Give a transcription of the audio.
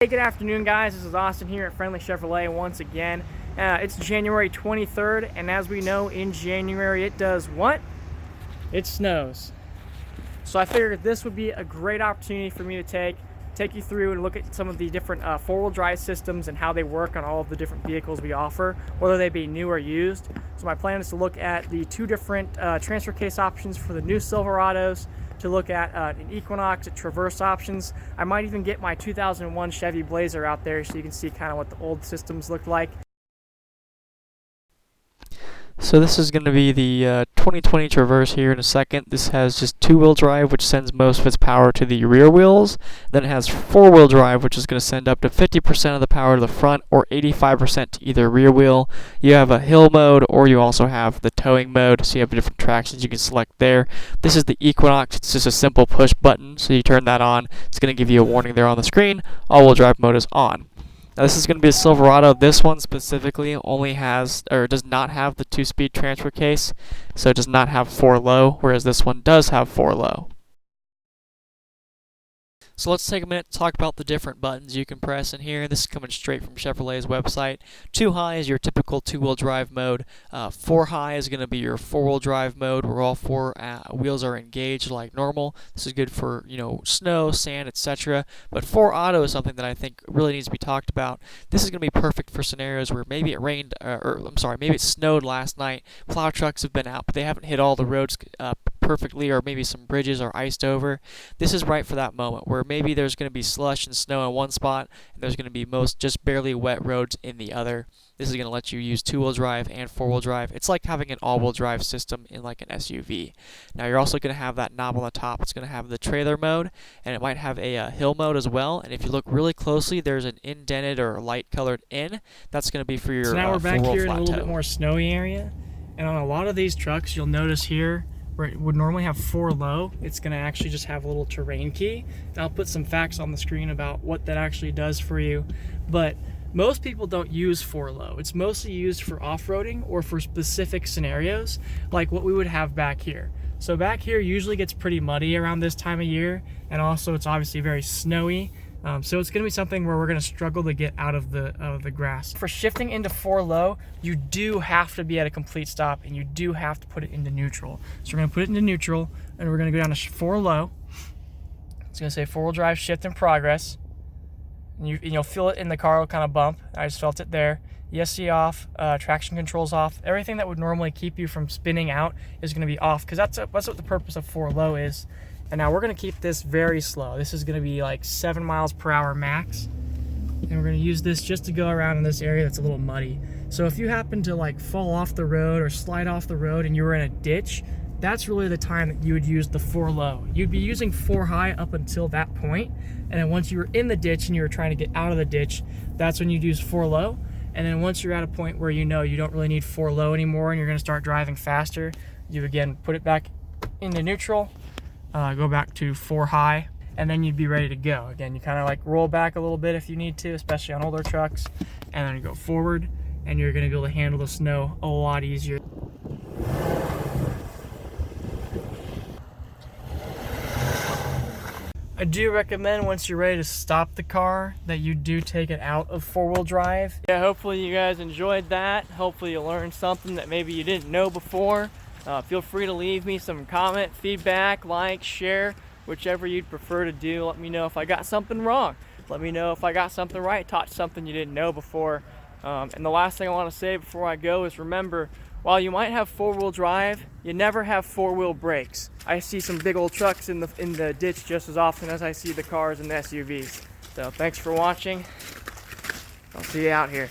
Hey, good afternoon, guys. This is Austin here at Friendly Chevrolet once again. It's January 23rd, and as we know, in January it does what? It snows. So I figured this would be a great opportunity for me to take you through and look at some of the different four-wheel drive systems and how they work on all of the different vehicles we offer, whether they be new or used. So my plan is to look at the two different transfer case options for the new Silverados, to look at an Equinox, at Traverse options. I might even get my 2001 Chevy Blazer out there so you can see kind of what the old systems looked like. So this is going to be the 2020 Traverse here in a second. This has just two-wheel drive, which sends most of its power to the rear wheels. Then it has four-wheel drive, which is going to send up to 50% of the power to the front or 85% to either rear wheel. You have a hill mode, or you also have the towing mode, so you have different tractions you can select there. This is the Equinox. It's just a simple push button, so you turn that on. It's going to give you a warning there on the screen. All-wheel drive mode is on. Now this is going to be a Silverado. This one specifically only has, or does not have, the 2-speed transfer case, so it does not have 4-low, whereas this one does have 4-low. So let's take a minute to talk about the different buttons you can press in here. This is coming straight from Chevrolet's website. 2 high is your typical 2-wheel drive mode. 4 high is going to be your 4-wheel drive mode, where all 4 wheels are engaged like normal. This is good for, snow, sand, etc. But 4 auto is something that I think really needs to be talked about. This is going to be perfect for scenarios where maybe it rained, maybe it snowed last night. Plow trucks have been out, but they haven't hit all the roads perfectly, or maybe some bridges are iced over. This is right for that moment where maybe there's going to be slush and snow in one spot and there's going to be just barely wet roads in the other. This is going to let you use 2-wheel drive and 4-wheel drive. It's like having an all-wheel drive system in like an SUV. Now you're also going to have that knob on the top. It's going to have the trailer mode, and it might have a hill mode as well. And if you look really closely, there's an indented or light colored in. That's going to be for your So now we're back here in a little tow. bit more snowy area, and on a lot of these trucks you'll notice here where it would normally have 4-low, it's going to actually just have a little terrain key. And I'll put some facts on the screen about what that actually does for you. But most people don't use 4-low. It's mostly used for off-roading or for specific scenarios, like what we would have back here. So back here usually gets pretty muddy around this time of year, and also it's obviously very snowy. So it's going to be something where we're going to struggle to get out of the grass. For shifting into 4-low, you do have to be at a complete stop, and you do have to put it into neutral. So we're going to put it into neutral, and we're going to go down to 4-low. It's going to say 4-wheel drive shift in progress. And you'll feel it in the car, it'll kind of bump. I just felt it there. ESC off, traction controls off. Everything that would normally keep you from spinning out is going to be off, because that's what the purpose of 4-low is. And now we're going to keep this very slow. This is going to be like 7 miles per hour max. And we're going to use this just to go around in this area that's a little muddy. So if you happen to like fall off the road or slide off the road and you were in a ditch, that's really the time that you would use the 4-low. You'd be using 4 high up until that point. And then once you were in the ditch and you were trying to get out of the ditch, that's when you'd use 4-low. And then once you're at a point where you know you don't really need 4-low anymore and you're going to start driving faster, you again put it back into neutral. Go back to 4 high, and then you'd be ready to go. Again, you kind of like roll back a little bit if you need to, especially on older trucks, and then you go forward, and you're going to be able to handle the snow a lot easier. I do recommend once you're ready to stop the car that you do take it out of 4-wheel drive. Yeah, hopefully you guys enjoyed that. Hopefully you learned something that maybe you didn't know before. Feel free to leave me some comment, feedback, like, share, whichever you'd prefer to do. Let me know if I got something wrong. Let me know if I got something right, taught something you didn't know before. And the last thing I want to say before I go is remember, while you might have 4-wheel drive, you never have 4-wheel brakes. I see some big old trucks in the ditch just as often as I see the cars and the SUVs. So thanks for watching. I'll see you out here.